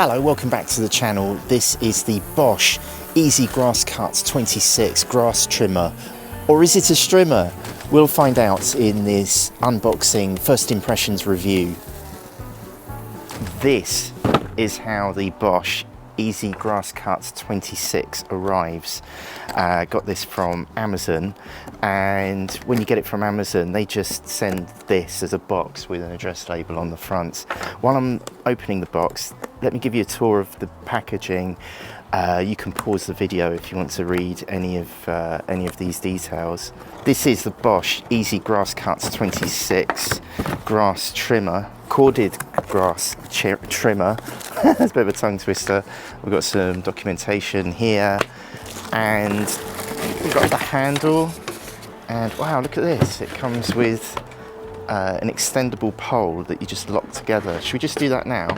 Hello, welcome back to the channel. This is the Bosch Easy Grass Cut 26 grass trimmer. Or is it a strimmer? We'll find out in this unboxing first impressions review. This is how the Bosch Easy Grass Cut 26 arrives. Got this from Amazon, and when you get it from Amazon they just send this as a box with an address label on the front. While I'm opening the box, let me give you a tour of the packaging. You can pause the video if you want to read any of these details. This is the Bosch Easy Grass Cut 26 grass trimmer, corded grass trimmer. That's a bit of a tongue twister. We've got some documentation here, and we've got the handle, and wow, look at this. It comes with an extendable pole that you just lock together. Should we just do that now?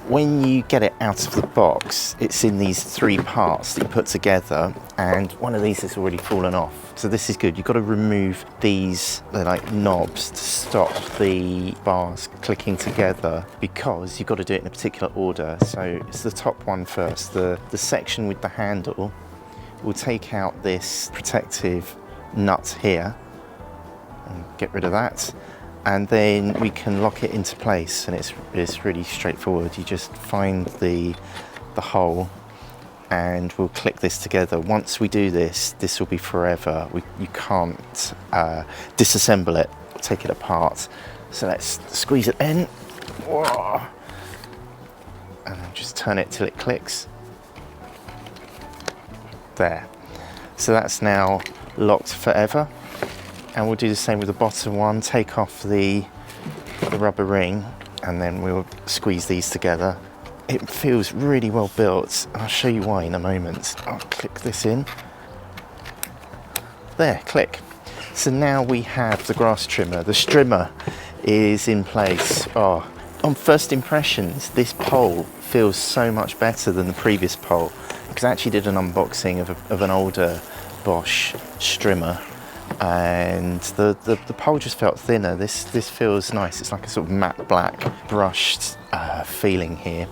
When you get it out of the box, it's in these three parts that you put together, and one of these has already fallen off. So this is good. You've got to remove these, they're like knobs, to stop the bars clicking together, because you've got to do it in a particular order. So it's the top one first. The section with the handle will take out this protective nut here and get rid of that. And then we can lock it into place, and it's really straightforward. You just find the hole, and we'll click this together. Once we do this, this will be forever. You can't disassemble it, take it apart. So let's squeeze it in. Whoa. And then just turn it till it clicks. There. So that's now locked forever. And we'll do the same with the bottom one. Take off the rubber ring, and then we'll squeeze these together. It feels really well built, and I'll show you why in a moment. I'll click this in. There, click. So now we have the grass trimmer. The strimmer is in place. Oh, on first impressions, this pole feels so much better than the previous pole, because I actually did an unboxing of an older Bosch strimmer, and the pole just felt thinner. This feels nice. It's like a sort of matte black brushed feeling here.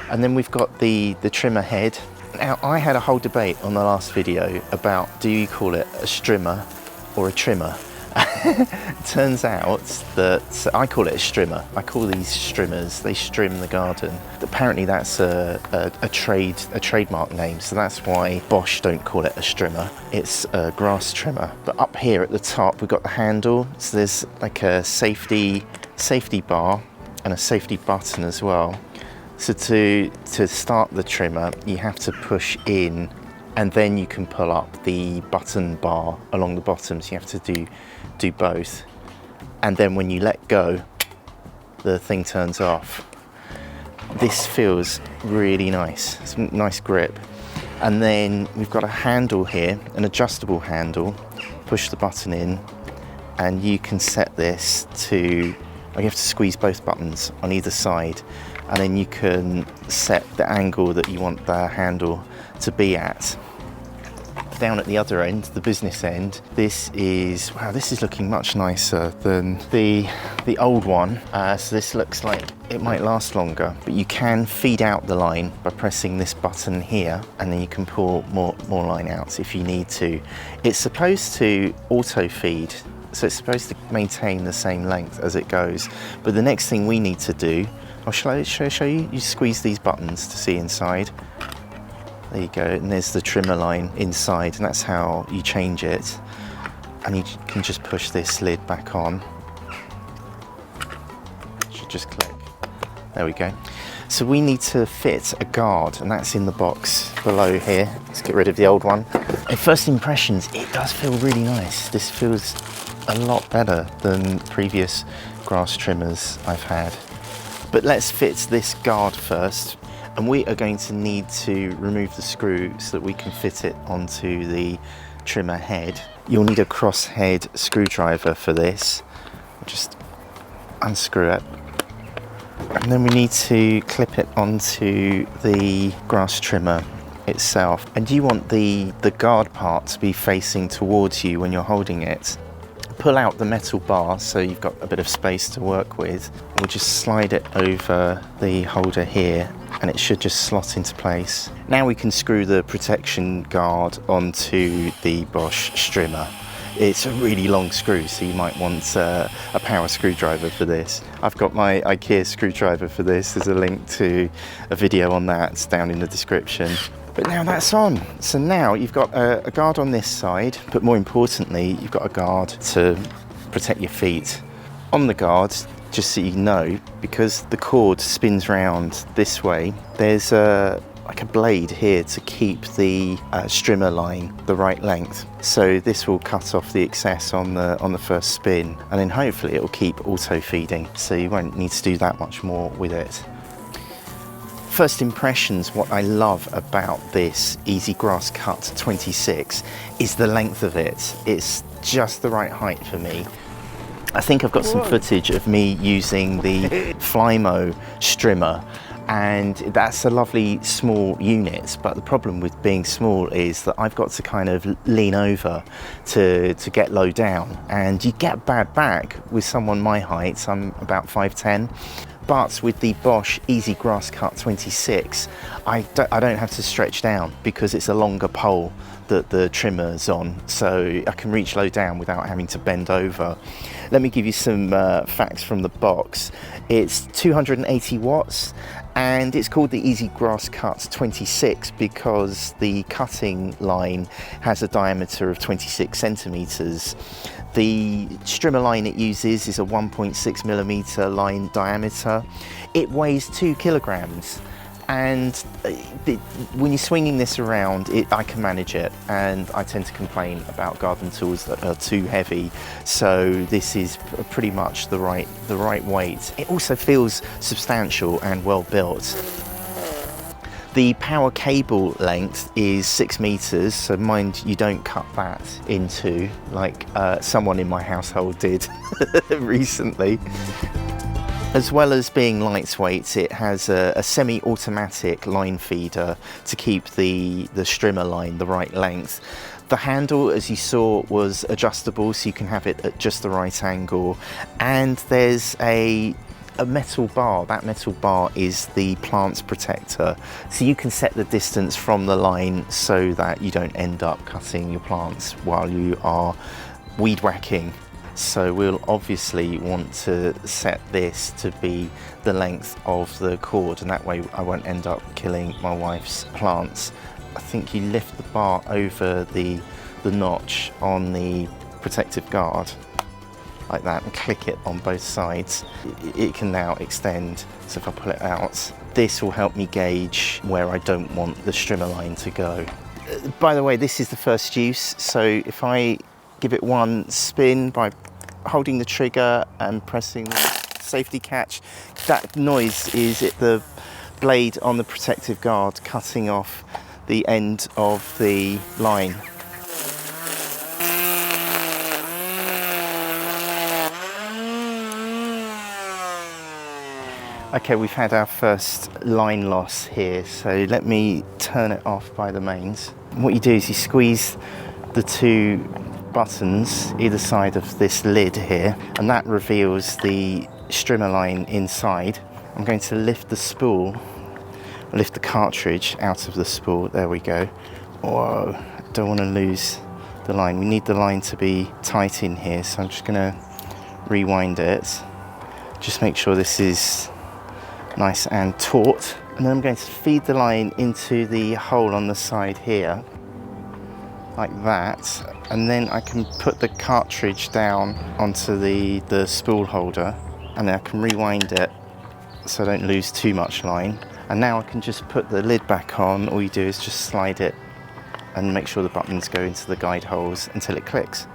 And then we've got the trimmer head. Now, I had a whole debate on the last video about, do you call it a strimmer or a trimmer? It turns out that I call it a strimmer. I call these strimmers, they strim the garden. Apparently that's a trademark name, so that's why Bosch don't call it a strimmer. It's a grass trimmer. But up here at the top we've got the handle, so there's like a safety bar and a safety button as well. So to start the trimmer, you have to push in, and then you can pull up the button bar along the bottom. So you have to do both, and then when you let go, the thing turns off. This feels really nice. It's a nice grip. And then we've got a handle here, an adjustable handle. Push the button in, and you can set this to, you have to squeeze both buttons on either side, and then you can set the angle that you want the handle to be at. Down at the other end, the business end, this is looking much nicer than the old one. So this looks like it might last longer, but you can feed out the line by pressing this button here, and then you can pull more line out if you need to. It's supposed to auto feed, so it's supposed to maintain the same length as it goes. But the next thing we need to do, shall I show you? You squeeze these buttons to see inside. There you go, and there's the trimmer line inside, and that's how you change it. And you can just push this lid back on. Should just click. There we go. So we need to fit a guard, and that's in the box below here. Let's get rid of the old one. At first impressions, it does feel really nice. This feels a lot better than previous grass trimmers I've had. But let's fit this guard first. And we are going to need to remove the screw so that we can fit it onto the trimmer head. You'll need a crosshead screwdriver for this. Just unscrew it. And then we need to clip it onto the grass trimmer itself. And you want the guard part to be facing towards you when you're holding it. Pull out the metal bar so you've got a bit of space to work with. We'll just slide it over the holder here and it should just slot into place. Now we can screw the protection guard onto the Bosch Strimmer. It's a really long screw, so you might want a power screwdriver for this. I've got my IKEA screwdriver for this. There's a link to a video on that down in the description. But now that's on. So now you've got a guard on this side, but more importantly, you've got a guard to protect your feet. On the guard, just so you know, because the cord spins round this way, there's like a blade here to keep the strimmer line the right length. So this will cut off the excess on the first spin, and then hopefully it will keep auto feeding, so you won't need to do that much more with it. First impressions, what I love about this Easy Grass Cut 26 is the length of it. It's just the right height for me. I think I've got some footage of me using the Flymo Strimmer, and that's a lovely small unit, but the problem with being small is that I've got to kind of lean over to get low down, and you get bad back with someone my height. I'm about 5'10". But with the Bosch Easy Grass Cut 26, I don't have to stretch down because it's a longer pole that the trimmer's on, so I can reach low down without having to bend over. Let me give you some facts from the box. It's 280 watts, and it's called the Easy Grass Cut 26 because the cutting line has a diameter of 26 centimeters. The strimmer line it uses is a 1.6 millimeter line diameter. It weighs 2 kilograms, and when you're swinging this around, I can manage it, and I tend to complain about garden tools that are too heavy, so this is pretty much the right weight. It also feels substantial and well built. The power cable length is 6 meters, so mind you don't cut that into like someone in my household did recently. As well as being lightweight, it has a semi-automatic line feeder to keep the strimmer line the right length. The handle, as you saw, was adjustable, so you can have it at just the right angle. And there's a metal bar. That metal bar is the plants protector, so you can set the distance from the line so that you don't end up cutting your plants while you are weed whacking. So we'll obviously want to set this to be the length of the cord, and that way I won't end up killing my wife's plants. I think you lift the bar over the notch on the protective guard like that and click it on both sides. It can now extend, so if I pull it out, this will help me gauge where I don't want the strimmer line to go. By the way, this is the first use, so if I give it one spin by holding the trigger and pressing the safety catch, that noise is the blade on the protective guard cutting off the end of the line. Okay, we've had our first line loss here, so let me turn it off by the mains. What you do is you squeeze the two buttons either side of this lid here, and that reveals the strimmer line inside. I'm going to lift the spool, lift the cartridge out of the spool. There we go. Whoa, don't want to lose the line. We need the line to be tight in here, so I'm just going to rewind it. Just make sure this is nice and taut, and then I'm going to feed the line into the hole on the side here like that, and then I can put the cartridge down onto the spool holder, and then I can rewind it so I don't lose too much line. And now I can just put the lid back on. All you do is just slide it and make sure the buttons go into the guide holes until it clicks.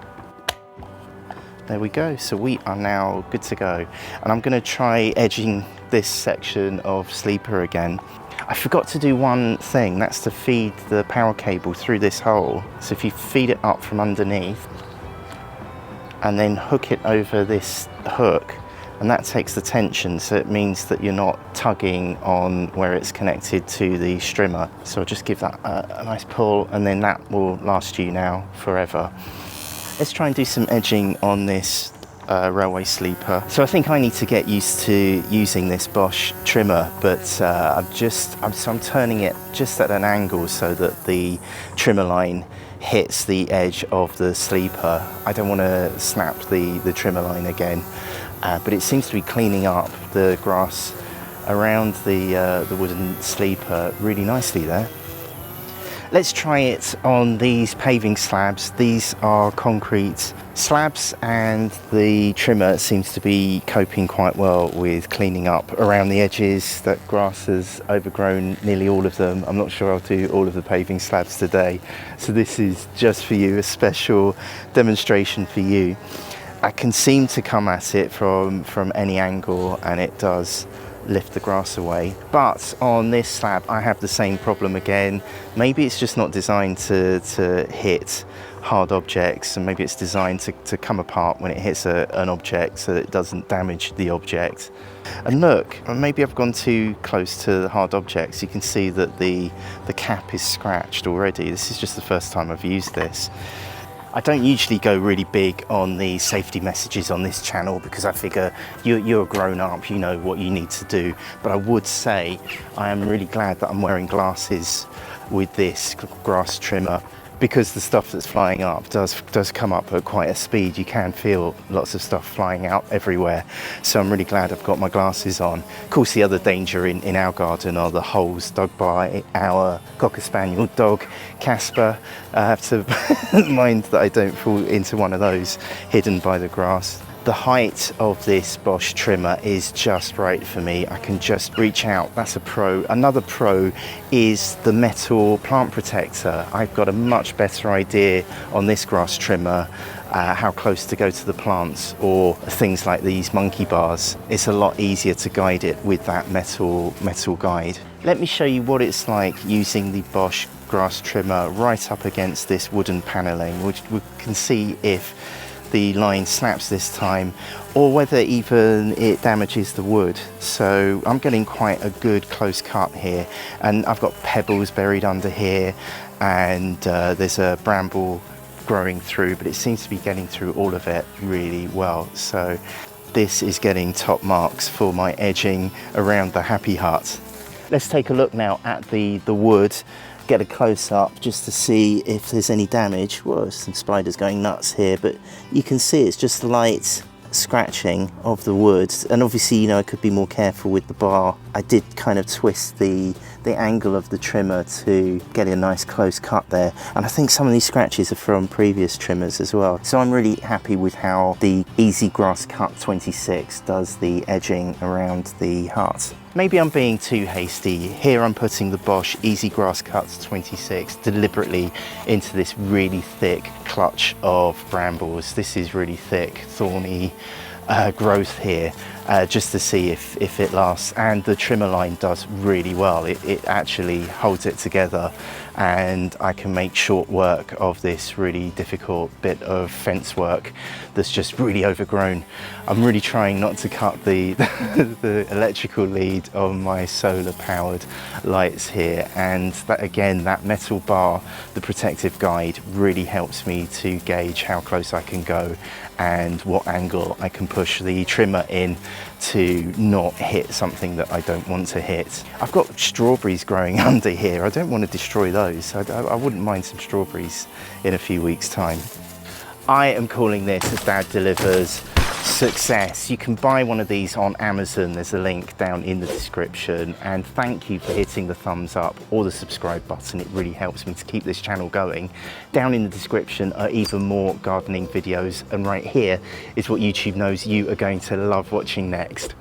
There we go, so we are now good to go. And I'm going to try edging this section of sleeper again. I forgot to do one thing, that's to feed the power cable through this hole. So if you feed it up from underneath and then hook it over this hook, and that takes the tension, so it means that you're not tugging on where it's connected to the strimmer. So I'll just give that a nice pull, and then that will last you now forever. Let's try and do some edging on this railway sleeper. So I think I need to get used to using this Bosch trimmer, but I'm turning it just at an angle so that the trimmer line hits the edge of the sleeper. I don't want to snap the trimmer line again, but it seems to be cleaning up the grass around the wooden sleeper really nicely there. Let's try it on these paving slabs. These are concrete slabs and the trimmer seems to be coping quite well with cleaning up around the edges. That grass has overgrown nearly all of them. I'm not sure I'll do all of the paving slabs today, so this is just for you, a special demonstration for you. I can seem to come at it from any angle and it does lift the grass away, but on this slab I have the same problem again. Maybe it's just not designed to hit hard objects, and maybe it's designed to come apart when it hits an object so that it doesn't damage the object. And look, maybe I've gone too close to the hard objects. You can see that the cap is scratched already. This is just the first time I've used this. I don't usually go really big on the safety messages on this channel because I figure you're a grown up, you know what you need to do. But I would say I am really glad that I'm wearing glasses with this grass trimmer, because the stuff that's flying up does come up at quite a speed. You can feel lots of stuff flying out everywhere. So I'm really glad I've got my glasses on. Of course, the other danger in our garden are the holes dug by our Cocker Spaniel dog, Casper. I have to mind that I don't fall into one of those hidden by the grass. The height of this Bosch trimmer is just right for me. I can just reach out. That's a pro. Another pro is the metal plant protector. I've got a much better idea on this grass trimmer how close to go to the plants, or things like these monkey bars. It's a lot easier to guide it with that metal guide. Let me show you what it's like using the Bosch grass trimmer right up against this wooden paneling, which we can see if the line snaps this time, or whether even it damages the wood. So I'm getting quite a good close cut here, and I've got pebbles buried under here, and there's a bramble growing through, but it seems to be getting through all of it really well. So this is getting top marks for my edging around the happy hut. Let's take a look now at the wood, get a close up just to see if there's any damage. Whoa, some spiders going nuts here, but you can see it's just light scratching of the wood. And obviously, you know, I could be more careful with the bar. I did kind of twist the angle of the trimmer to get a nice close cut there. And I think some of these scratches are from previous trimmers as well. So I'm really happy with how the Easy Grass Cut 26 does the edging around the hut. Maybe I'm being too hasty. Here I'm putting the Bosch Easy Grass Cut 26 deliberately into this really thick clutch of brambles. This is really thick, thorny growth here, just to see if it lasts. And the trimmer line does really well. It actually holds it together, and I can make short work of this really difficult bit of fence work that's just really overgrown. I'm really trying not to cut the electrical lead on my solar powered lights here, and that, again, that metal bar, the protective guide, really helps me to gauge how close I can go and what angle I can push the trimmer in to not hit something that I don't want to hit. I've got strawberries growing under here. I don't want to destroy those. I wouldn't mind some strawberries in a few weeks' time. I am calling this a Dad Delivers success. You can buy one of these on Amazon. There's a link down in the description, and thank you for hitting the thumbs up or the subscribe button. It really helps me to keep this channel going. Down in the description are even more gardening videos, and right here is what YouTube knows you are going to love watching next.